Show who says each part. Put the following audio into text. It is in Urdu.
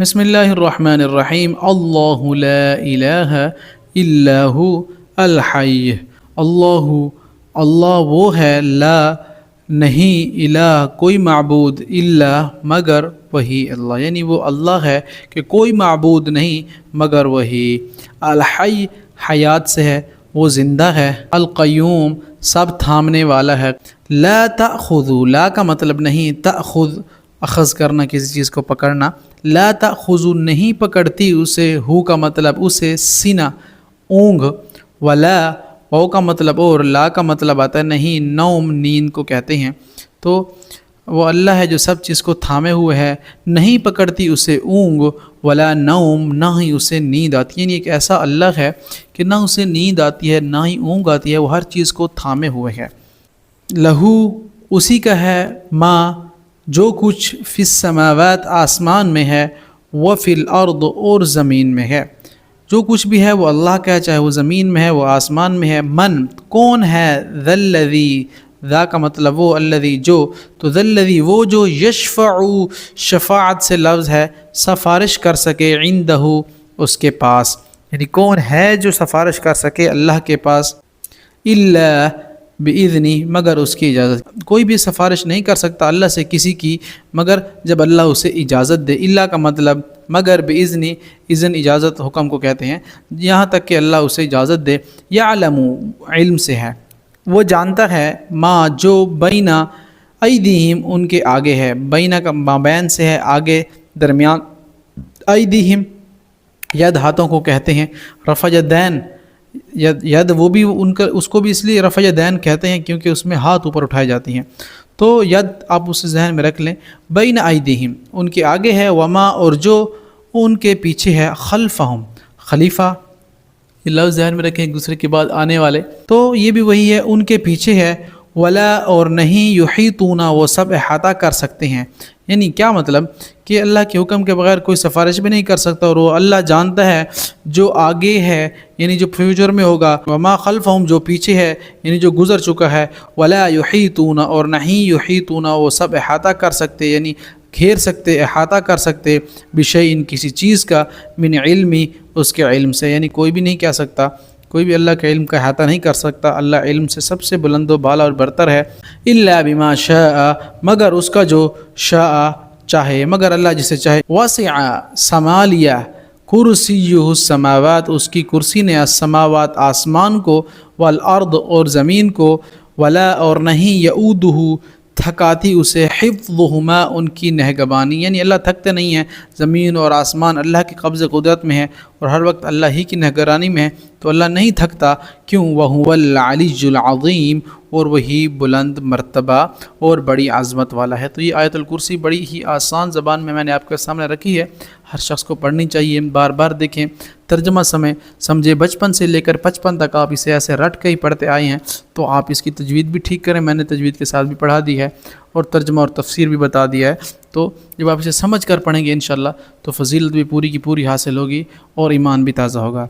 Speaker 1: بسم اللہ الرحمن الرحیم اللہ لا الہ الا ہو الحی اللہ وہ ہے، لا نہیں، الہ کوئی معبود، الا مگر وہی اللہ، یعنی وہ اللہ ہے کہ کوئی معبود نہیں مگر وہی۔ الحی حیات سے ہے، وہ زندہ ہے۔ القیوم سب تھامنے والا ہے۔ لا تأخذ، لا کا مطلب نہیں، تأخذ اخذ کرنا، کسی چیز کو پکڑنا۔ لا تأخذ نہیں پکڑتی اسے، ہو کا مطلب اسے، سینہ اونگھ، ولا واو کا مطلب اور، لا کا مطلب آتا ہے نہیں، نوم نیند کو کہتے ہیں۔ تو وہ اللہ ہے جو سب چیز کو تھامے ہوئے ہے، نہیں پکڑتی اسے اونگھ، ولا نوم نہ ہی اسے نیند آتی ہے، یعنی ایک ایسا اللہ ہے کہ نہ اسے نیند آتی ہے نہ ہی اونگھ آتی ہے، وہ ہر چیز کو تھامے ہوئے ہے۔ لہو اسی کا ہے، ما جو کچھ فی السماوات آسمان میں ہے، و فی الارض اور زمین میں ہے، جو کچھ بھی ہے وہ اللہ کا ہے، چاہے وہ زمین میں ہے وہ آسمان میں ہے۔ من کون ہے، ذا الذی، ذا کا مطلب وہ، الذی جو، تو ذا الذی وہ جو، یشفع شفاعت سے لفظ ہے، سفارش کر سکے، عندہ اس کے پاس، یعنی کون ہے جو سفارش کر سکے اللہ کے پاس، الا بإذنی مگر اس کی اجازت، کوئی بھی سفارش نہیں کر سکتا اللہ سے کسی کی مگر جب اللہ اسے اجازت دے۔ اللہ کا مطلب مگر، بإذنی اذن اجازت حکم کو کہتے ہیں، یہاں تک کہ اللہ اسے اجازت دے۔ یعلم علم سے ہے، وہ جانتا ہے، ما جو، بینا ایدیہم ان کے آگے ہے، بینا کا مابین سے ہے، آگے درمیان، ایدیہم ید ہاتھوں کو کہتے ہیں، رفع یدین ید وہ بھی ان کا، اس کو بھی اس لیے رفع یدین کہتے ہیں کیونکہ اس میں ہاتھ اوپر اٹھائے جاتی ہیں، تو ید آپ اسے ذہن میں رکھ لیں۔ بین ایدیہم ان کے آگے ہے، وما اور جو ان کے پیچھے ہے، خلفہم خلیفہ، یہ لفظ ذہن میں رکھیں ایک دوسرے کے بعد آنے والے، تو یہ بھی وہی ہے، ان کے پیچھے ہے، ولا اور نہیں، یحیطون وہ سب احاطہ کر سکتے ہیں، یعنی کیا مطلب کہ اللہ کے حکم کے بغیر کوئی سفارش بھی نہیں کر سکتا، اور وہ اللہ جانتا ہے جو آگے ہے یعنی جو فیوچر میں ہوگا، وما خلفہم جو پیچھے ہے یعنی جو گزر چکا ہے، ولا یحیطون اور نہیں، یحیطون وہ سب احاطہ کر سکتے یعنی گھیر سکتے، احاطہ کر سکتے، بشیء کسی چیز کا، من علمی اس کے علم سے، یعنی کوئی بھی نہیں کہہ سکتا، کوئی بھی اللہ کے علم کا احاطہ نہیں کر سکتا، اللہ علم سے سب سے بلند و بالا اور برتر ہے۔ الا بما شاء مگر اس کا جو شاء چاہے، مگر اللہ جسے چاہے، وسع سما لیا، کرسیہ السماوات اس کی کرسی نے، السماوات آسمان کو، والارض اور زمین کو، ولا اور نہیں، یعودہ تھکاتی اسے، حفظہما ان کی نگہبانی، یعنی اللہ تھکتے نہیں ہیں، زمین اور آسمان اللہ کی قبض قدرت میں ہے اور ہر وقت اللہ ہی کی نگرانی میں ہے، تو اللہ نہیں تھکتا، کیوں، وہو العلی العظیم اور وہی بلند مرتبہ اور بڑی عظمت والا ہے۔ تو یہ آیت الکرسی بڑی ہی آسان زبان میں نے آپ کے سامنے رکھی ہے، ہر شخص کو پڑھنی چاہیے، بار بار دیکھیں، ترجمہ سمجھے، بچپن سے لے کر 55 تک آپ اسے ایسے رٹ کے ہی پڑھتے آئے ہیں، تو آپ اس کی تجوید بھی ٹھیک کریں، میں نے تجوید کے ساتھ بھی پڑھا دی ہے اور ترجمہ اور تفسیر بھی بتا دیا ہے، تو جب آپ اسے سمجھ کر پڑھیں گے انشاءاللہ تو فضیلت بھی پوری کی پوری حاصل ہوگی اور ایمان بھی تازہ ہوگا۔